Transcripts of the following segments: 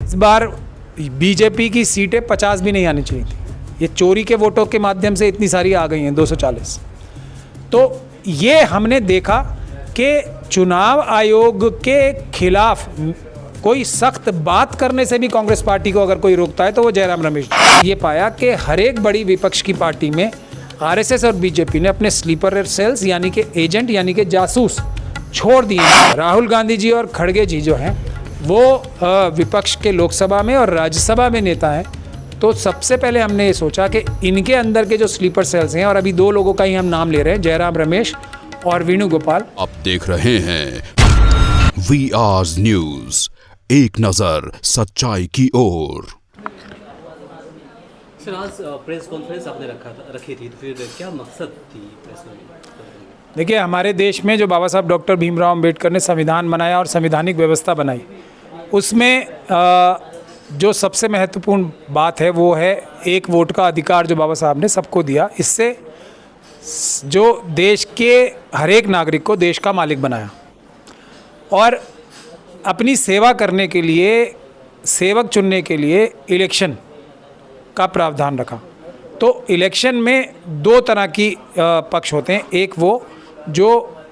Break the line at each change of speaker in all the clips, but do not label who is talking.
इस बार बीजेपी की सीटें 50 भी नहीं आनी चाहिए थी। ये चोरी के वोटों के माध्यम से इतनी सारी आ गई हैं 240। तो ये हमने देखा कि चुनाव आयोग के खिलाफ कोई सख्त बात करने से भी कांग्रेस पार्टी को अगर कोई रोकता है तो वो जयराम रमेश। ये पाया कि हर एक बड़ी विपक्ष की पार्टी में आरएसएस और बीजेपी ने अपने स्लीपर सेल्स यानी कि एजेंट यानी कि जासूस छोड़ दिए हैं। राहुल गांधी जी और खड़गे जी जो हैं वो विपक्ष के लोकसभा में और राज्यसभा में नेता हैं। तो सबसे पहले हमने ये सोचा कि इनके अंदर के जो स्लीपर सेल्स हैं, और अभी 2 लोगों का ही हम नाम ले रहे हैं, जयराम रमेश और वेणुगोपाल।
आप देख रहे हैं VR न्यूज, एक नजर सच्चाई की ओर।
सर, आज प्रेस कॉन्फ्रेंस आपने रखी थी, तो फिर क्या मकसद थी प्रेस कॉन्फ्रेंस?
देखिए, हमारे देश में जो बाबा साहब डॉक्टर भीमराव अंबेडकर ने संविधान बनाया और संवैधानिक व्यवस्था बनाई, उसमें जो सबसे महत्वपूर्ण बात है वो है एक वोट का अधिकार जो बाबा साहब ने सबको दिया। इससे जो देश के हर एक नागरिक को देश का मालिक बनाया और अपनी सेवा करने के लिए, सेवक चुनने के लिए इलेक्शन का प्रावधान रखा। तो इलेक्शन में 2 तरह की पक्ष होते हैं। एक वो जो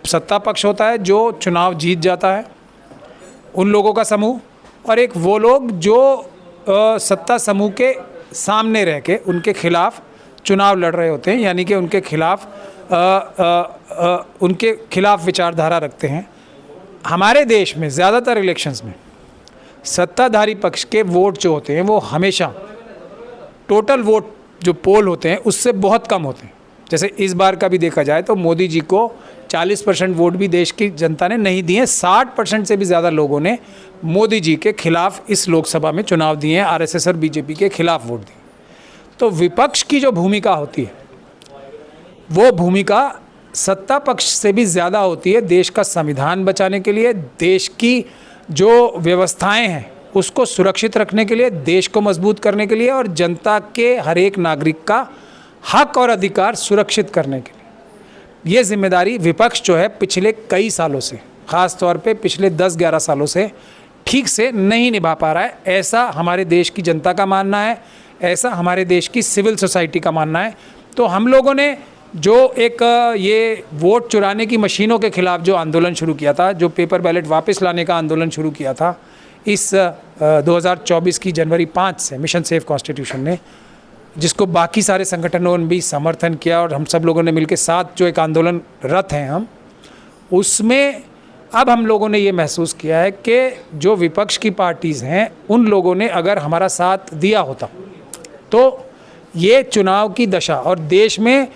सत्ता पक्ष होता है, जो चुनाव जीत जाता है, उन लोगों का समूह, और एक वो लोग जो सत्ता समूह के सामने रह के उनके खिलाफ चुनाव लड़ रहे होते हैं, यानी कि उनके खिलाफ विचारधारा रखते हैं। हमारे देश में ज़्यादातर इलेक्शंस में सत्ताधारी पक्ष के वोट जो होते हैं वो हमेशा टोटल वोट जो पोल होते हैं उससे बहुत कम होते हैं। जैसे इस बार का भी देखा जाए तो मोदी जी को 40% वोट भी देश की जनता ने नहीं दिए। 60% से भी ज़्यादा लोगों ने मोदी जी के खिलाफ इस लोकसभा में चुनाव दिए हैं, आरएसएस और बीजेपी के खिलाफ वोट दिए। तो विपक्ष की जो भूमिका होती है वो भूमिका सत्ता पक्ष से भी ज़्यादा होती है देश का संविधान बचाने के लिए, देश की जो व्यवस्थाएं हैं उसको सुरक्षित रखने के लिए, देश को मजबूत करने के लिए और जनता के हर एक नागरिक का हक और अधिकार सुरक्षित करने के लिए। ये जिम्मेदारी विपक्ष जो है पिछले कई सालों से, ख़ास तौर पे पिछले 10-11 सालों से ठीक से नहीं निभा पा रहा है। ऐसा हमारे देश की जनता का मानना है, ऐसा हमारे देश की सिविल सोसाइटी का मानना है। तो हम लोगों ने जो एक ये वोट चुराने की मशीनों के खिलाफ जो आंदोलन शुरू किया था, जो पेपर बैलेट वापस लाने का आंदोलन शुरू किया था इस 2024 की जनवरी 5 से मिशन सेफ कॉन्स्टिट्यूशन ने, जिसको बाकी सारे संगठनों ने भी समर्थन किया और हम सब लोगों ने मिलकर साथ जो एक आंदोलन रत हैं हम, उसमें अब हम लोगों ने ये महसूस किया है कि जो विपक्ष की पार्टीज़ हैं उन लोगों ने अगर हमारा साथ दिया होता तो ये चुनाव की दशा, और देश में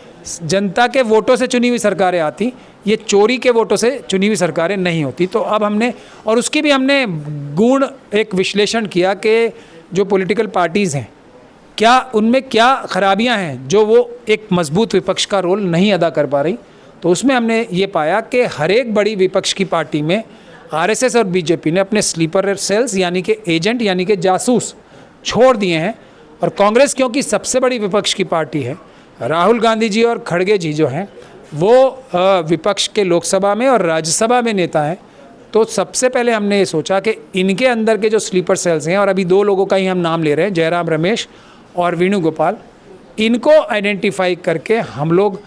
जनता के वोटों से चुनी हुई सरकारें आती, ये चोरी के वोटों से चुनी हुई सरकारें नहीं होती। तो अब हमने, और उसकी भी हमने गुण एक विश्लेषण किया कि जो पॉलिटिकल पार्टीज़ हैं क्या उनमें क्या खराबियां हैं जो वो एक मजबूत विपक्ष का रोल नहीं अदा कर पा रही। तो उसमें हमने ये पाया कि हर एक बड़ी विपक्ष की पार्टी में आरएसएस और बीजेपी ने अपने स्लीपर सेल्स यानी कि एजेंट यानी कि जासूस छोड़ दिए हैं। और कांग्रेस क्योंकि सबसे बड़ी विपक्ष की पार्टी है, राहुल गांधी जी और खड़गे जी जो हैं वो विपक्ष के लोकसभा में और राज्यसभा में नेता हैं। तो सबसे पहले हमने ये सोचा कि इनके अंदर के जो स्लीपर सेल्स हैं, और अभी 2 लोगों का ही हम नाम ले रहे हैं, जयराम रमेश और वेणुगोपाल, इनको आइडेंटिफाई करके हम लोग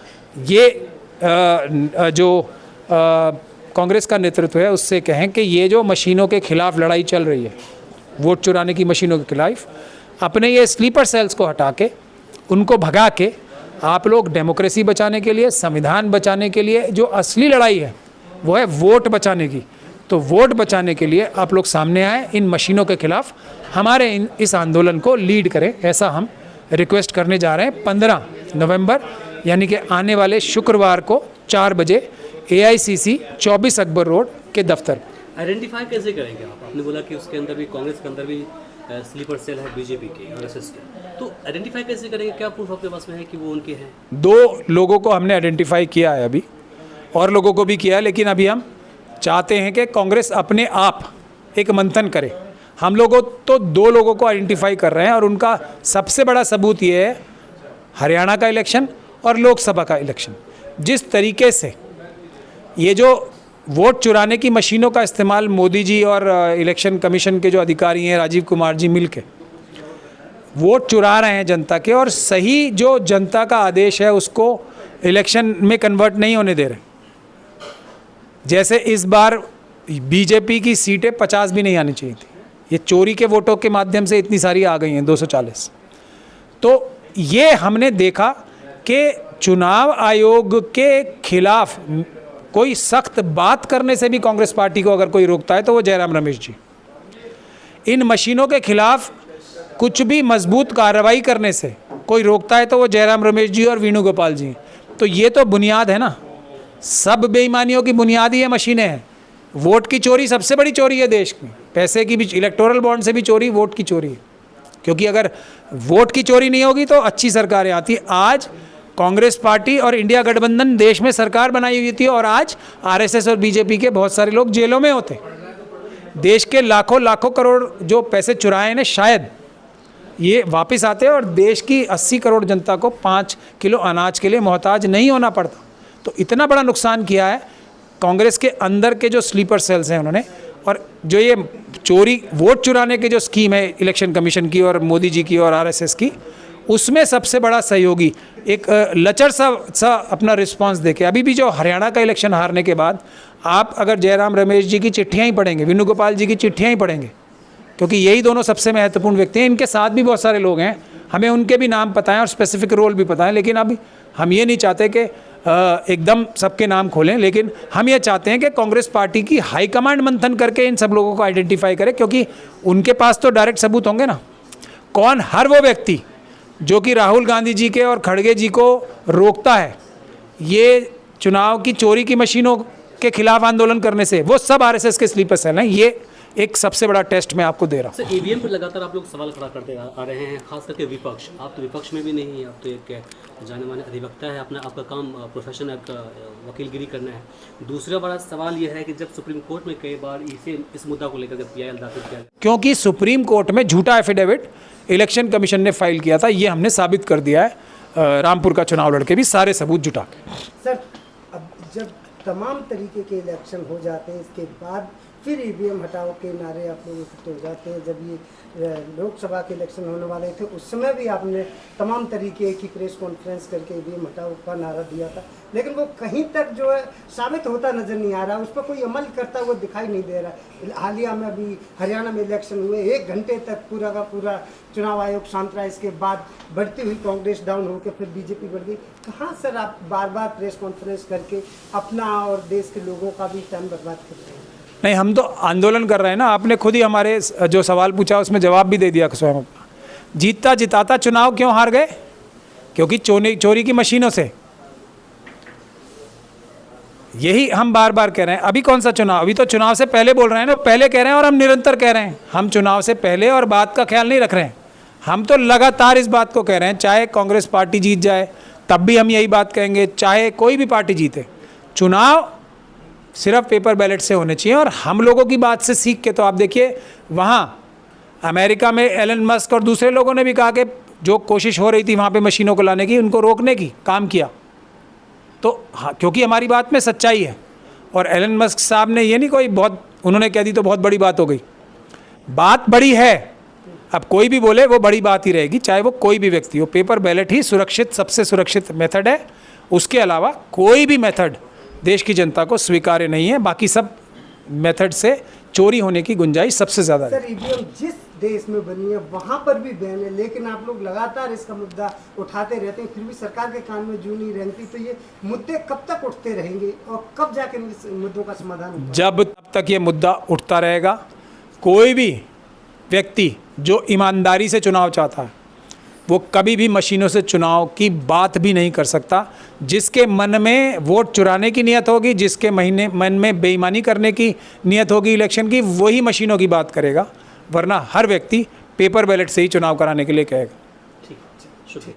ये जो कांग्रेस का नेतृत्व है उससे कहें कि ये जो मशीनों के खिलाफ लड़ाई चल रही है, वोट चुराने की मशीनों के खिलाफ, अपने ये स्लीपर सेल्स को हटा के उनको भगा के आप लोग डेमोक्रेसी बचाने के लिए, संविधान बचाने के लिए जो असली लड़ाई है वो है वोट बचाने की। तो वोट बचाने के लिए आप लोग सामने आए, इन मशीनों के खिलाफ हमारे इस आंदोलन को लीड करें, ऐसा हम रिक्वेस्ट करने जा रहे हैं। 15 नवंबर यानी कि आने वाले शुक्रवार को 4 बजे AICC 24 अकबर रोड के दफ्तर।
आइडेंटिफाई कैसे करेंगे आप? आपने बोला कि उसके अंदर भी, कांग्रेस के अंदर भी स्लीपर सेल है बीजेपी के, आरएसएस के, तो आइडेंटिफाई कैसे करेंगे? क्या प्रूफ आपके पास में है कि वो उनके हैं?
2 लोगों को हमने आइडेंटिफाई किया है अभी, और लोगों को भी किया है, लेकिन अभी हम चाहते हैं कि कांग्रेस अपने आप एक मंथन करे। हम लोगों तो 2 लोगों को आइडेंटिफाई कर रहे हैं, और उनका सबसे बड़ा सबूत ये है हरियाणा का इलेक्शन और लोकसभा का इलेक्शन। जिस तरीके से ये जो वोट चुराने की मशीनों का इस्तेमाल मोदी जी और इलेक्शन कमीशन के जो अधिकारी हैं राजीव कुमार जी मिल के वोट चुरा रहे हैं जनता के, और सही जो जनता का आदेश है उसको इलेक्शन में कन्वर्ट नहीं होने दे रहे। जैसे इस बार बीजेपी की सीटें 50 भी नहीं आनी चाहिए थी, ये चोरी के वोटों के माध्यम से इतनी सारी आ गई हैं 240। तो ये हमने देखा कि चुनाव आयोग के खिलाफ कोई सख्त बात करने से भी कांग्रेस पार्टी को अगर कोई रोकता है तो वो जयराम रमेश जी। इन मशीनों के खिलाफ कुछ भी मजबूत कार्रवाई करने से कोई रोकता है तो वो जयराम रमेश जी और वेणुगोपाल जी। तो ये तो बुनियाद है ना, सब बेईमानियों की बुनियाद ही ये मशीनें हैं। वोट की चोरी सबसे बड़ी चोरी है देश में, पैसे की भी, इलेक्टोरल बॉन्ड से भी चोरी, वोट की चोरी है। क्योंकि अगर वोट की चोरी नहीं होगी तो अच्छी सरकारें आती। आज कांग्रेस पार्टी और इंडिया गठबंधन देश में सरकार बनाई हुई थी और आज आरएसएस और बीजेपी के बहुत सारे लोग जेलों में होते। देश के लाखों लाखों करोड़ जो पैसे चुराए ने शायद ये वापस आते और देश की 80 करोड़ जनता को 5 किलो अनाज के लिए मोहताज नहीं होना पड़ता। तो इतना बड़ा नुकसान किया है कांग्रेस के अंदर के जो स्लीपर सेल्स हैं उन्होंने। और जो ये चोरी वोट चुराने की जो स्कीम है इलेक्शन कमीशन की और मोदी जी की और आरएसएस की, उसमें सबसे बड़ा सहयोगी एक लचर सा अपना रिस्पांस देके, अभी भी जो हरियाणा का इलेक्शन हारने के बाद आप अगर जयराम रमेश जी की चिट्ठियाँ ही पढ़ेंगे, वेणुगोपाल जी की चिट्ठियाँ ही पढ़ेंगे, क्योंकि यही दोनों सबसे महत्वपूर्ण व्यक्ति हैं। इनके साथ भी बहुत सारे लोग हैं, हमें उनके भी नाम पता हैं और स्पेसिफिक रोल भी पता है। लेकिन अभी हम ये नहीं चाहते कि एकदम सबके नाम खोलें, लेकिन हम ये चाहते हैं कि कांग्रेस पार्टी की हाईकमांड मंथन करके इन सब लोगों को आइडेंटिफाई करे, क्योंकि उनके पास तो डायरेक्ट सबूत होंगे ना। कौन हर वो व्यक्ति जो कि राहुल गांधी जी के और खड़गे जी को रोकता है ये चुनाव की चोरी की मशीनों के खिलाफ आंदोलन करने से, वो सब आरएसएस के स्लीपर सेल हैं। ये एक सबसे बड़ा टेस्ट मैं आपको दे रहा हूँ।
सर, ईवीएम पर लगातार आप लोग सवाल खड़ा करते आ रहे हैं, खास करके विपक्ष। आप तो विपक्ष में भी नहीं हैं, आप तो एक जाने माने अधिवक्ता है, आपका काम प्रोफेशन है, वकीलगिरी करना है। दूसरा बड़ा सवाल यह है कि जब सुप्रीम कोर्ट में कई बार इस मुद्दा को लेकर PIL दाखिल किया,
क्योंकि सुप्रीम कोर्ट में झूठा एफिडेविट इलेक्शन कमीशन ने फाइल किया था, ये हमने साबित कर दिया है रामपुर का चुनाव लड़के भी सारे सबूत जुटा के।
सर, अब जब तमाम तरीके के इलेक्शन हो जाते हैं इसके बाद फिर ईवीएम हटाओ के नारे आप लोग इकट्ठे हो जाते हैं। जब ये लोकसभा के इलेक्शन होने वाले थे उस समय भी आपने तमाम तरीके की प्रेस कॉन्फ्रेंस करके ईवीएम हटाओ का नारा दिया था, लेकिन वो कहीं तक जो है साबित होता नज़र नहीं आ रहा, उस पर कोई अमल करता हुआ दिखाई नहीं दे रहा। हालिया में अभी हरियाणा में इलेक्शन हुए, 1 घंटे तक पूरा का पूरा चुनाव आयोग शांत रहा, इसके बाद बढ़ती हुई कांग्रेस डाउन होकर फिर बीजेपी बढ़ गई। कहाँ सर आप बार बार प्रेस कॉन्फ्रेंस करके अपना और देश के लोगों का भी टाइम बर्बाद कर रहे हैं?
नहीं, हम तो आंदोलन कर रहे हैं ना। आपने खुद ही हमारे जो सवाल पूछा उसमें जवाब भी दे दिया स्वयं अपना। जीतता जिताता चुनाव क्यों हार गए? क्योंकि चोरी की मशीनों से। यही हम बार बार कह रहे हैं। अभी कौन सा चुनाव, अभी तो चुनाव से पहले बोल रहे हैं ना, पहले कह रहे हैं और हम निरंतर कह रहे हैं। हम चुनाव से पहले और बाद का ख्याल नहीं रख रहे हैं, हम तो लगातार इस बात को कह रहे हैं। चाहे कांग्रेस पार्टी जीत जाए तब भी हम यही बात कहेंगे, चाहे कोई भी पार्टी जीते, चुनाव सिर्फ पेपर बैलेट से होने चाहिए। और हम लोगों की बात से सीख के तो आप देखिए, वहाँ अमेरिका में एलन मस्क और दूसरे लोगों ने भी कहा कि जो कोशिश हो रही थी वहाँ पे मशीनों को लाने की, उनको रोकने की काम किया। तो हाँ, क्योंकि हमारी बात में सच्चाई है। और एलन मस्क साहब ने ये नहीं कोई बहुत उन्होंने कह दी तो बहुत बड़ी बात हो गई, बात बड़ी है। अब कोई भी बोले वो बड़ी बात ही रहेगी, चाहे वो कोई भी व्यक्ति हो। पेपर बैलेट ही सुरक्षित, सबसे सुरक्षित मेथड है। उसके अलावा कोई भी मेथड देश की जनता को स्वीकार्य नहीं है। बाकी सब मेथड से चोरी होने की गुंजाइश सबसे ज़्यादा है।
सर, ईवीएम जिस देश में बनी है वहाँ पर भी बैन है, लेकिन आप लोग लगातार इसका मुद्दा उठाते रहते हैं, फिर भी सरकार के कान में जू नहीं रेंगती। तो ये मुद्दे कब तक उठते रहेंगे और कब जाके इन मुद्दों का समाधान होगा?
जब तक ये मुद्दा उठता रहेगा, कोई भी व्यक्ति जो ईमानदारी से चुनाव चाहता है वो कभी भी मशीनों से चुनाव की बात भी नहीं कर सकता। जिसके मन में वोट चुराने की नियत होगी, जिसके मन में बेईमानी करने की नियत होगी इलेक्शन की, वही मशीनों की बात करेगा। वरना हर व्यक्ति पेपर बैलेट से ही चुनाव कराने के लिए कहेगा।
ठीक, शुक्रिया।